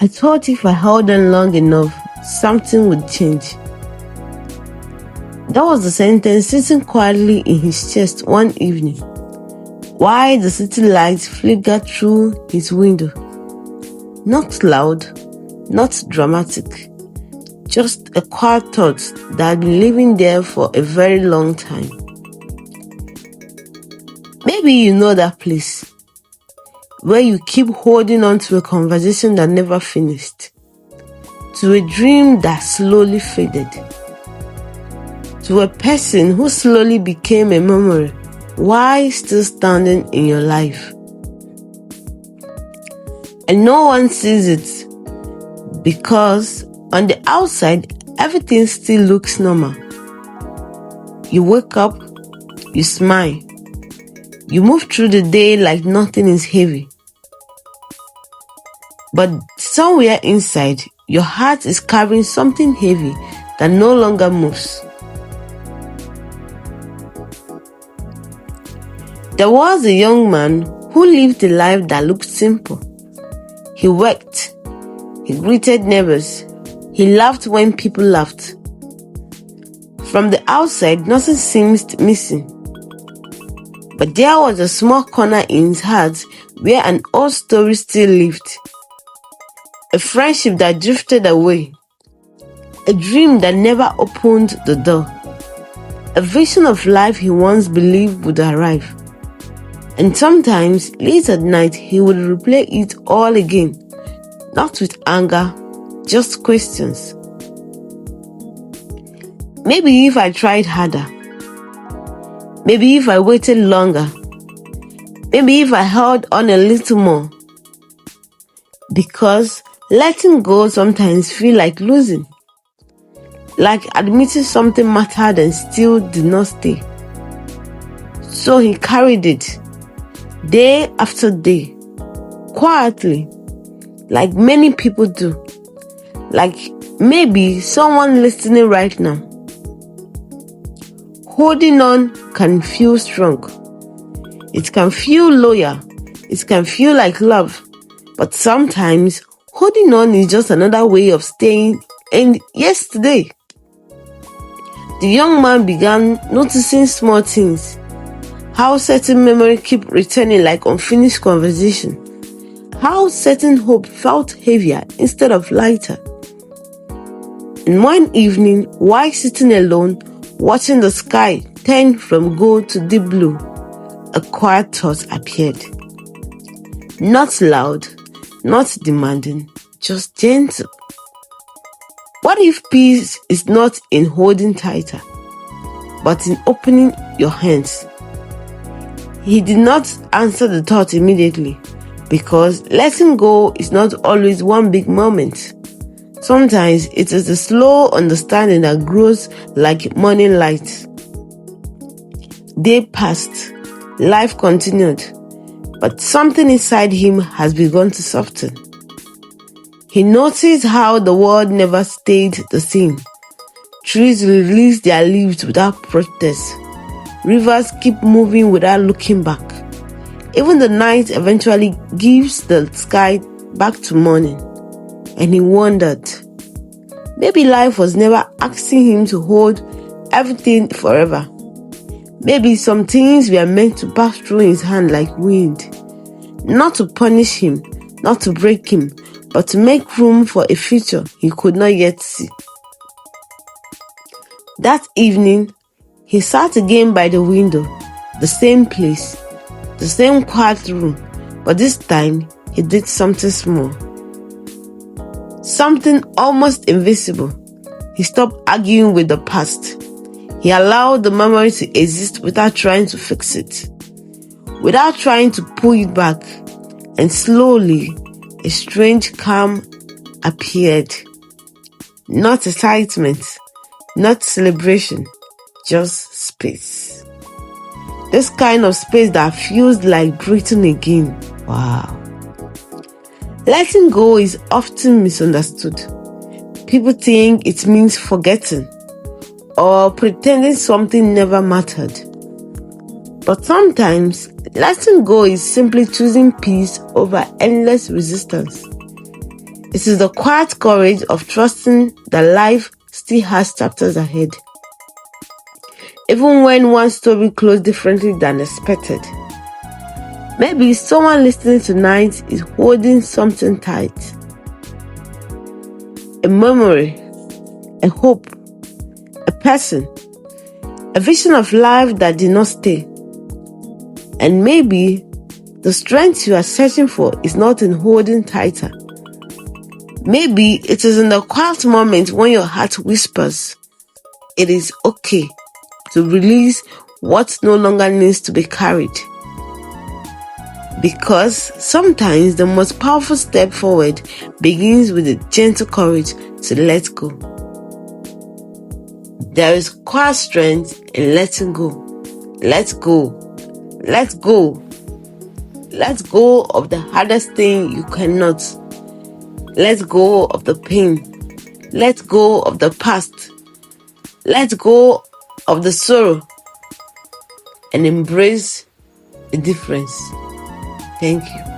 I thought if I held on long enough, something would change. That was the sentence sitting quietly in his chest one evening, while the city lights flickered through his window. Not loud, not dramatic, just a quiet thought that had been living there for a very long time. Maybe you know that place, where you keep holding on to a conversation that never finished, to a dream that slowly faded, to a person who slowly became a memory while still standing in your life. And no one sees it because on the outside, everything still looks normal. You wake up, you smile, you move through the day like nothing is heavy. But somewhere inside, your heart is carrying something heavy that no longer moves. There was a young man who lived a life that looked simple. He worked, he greeted neighbors, he laughed when people laughed. From the outside, nothing seemed missing. But there was a small corner in his heart where an old story still lived. A friendship that drifted away. A dream that never opened the door. A vision of life he once believed would arrive. And sometimes, late at night, he would replay it all again. Not with anger, just questions. Maybe if I tried harder. Maybe if I waited longer. Maybe if I held on a little more. Because letting go sometimes feels like losing. Like admitting something mattered and still did not stay. So he carried it. Day after day, quietly, like many people do. Like maybe someone listening right now. Holding on can feel strong. It can feel loyal. It can feel like love. But sometimes, holding on is just another way of staying in yesterday. The young man began noticing small things. How certain memories keep returning like unfinished conversation. How certain hope felt heavier instead of lighter. And one evening, while sitting alone, watching the sky turn from gold to deep blue, a quiet thought appeared. Not loud, not demanding, just gentle. What if peace is not in holding tighter, but in opening your hands? He did not answer the thought immediately, because letting go is not always one big moment. Sometimes it is the slow understanding that grows like morning light. Day passed, life continued, but something inside him has begun to soften. He noticed how the world never stayed the same. Trees release their leaves without protest. Rivers keep moving without looking back. Even the night eventually gives the sky back to morning. And he wondered, maybe life was never asking him to hold everything forever. Maybe some things were meant to pass through his hand like wind. Not to punish him, not to break him, but to make room for a future he could not yet see. That evening, he sat again by the window, the same place, the same quiet room, but this time he did something small. Something almost invisible. He stopped arguing with the past. He allowed the memory to exist without trying to fix it, without trying to pull it back. And slowly, a strange calm appeared. Not excitement, not celebration, just space. This kind of space that feels like breathing again. Wow. Letting go is often misunderstood. People think it means forgetting or pretending something never mattered. But sometimes, letting go is simply choosing peace over endless resistance. It is the quiet courage of trusting that life still has chapters ahead, even when one story closed differently than expected. Maybe someone listening tonight is holding something tight. A memory, a hope, a person, a vision of life that did not stay. And maybe the strength you are searching for is not in holding tighter. Maybe it is in the quiet moment when your heart whispers, it is okay to release what no longer needs to be carried. Because sometimes the most powerful step forward begins with a gentle courage to let go. There is quiet strength in letting go. Let go. Let go. Let go of the hardest thing you cannot. Let go of the pain. Let go of the past. Let go of the sorrow. And embrace the difference. Thank you.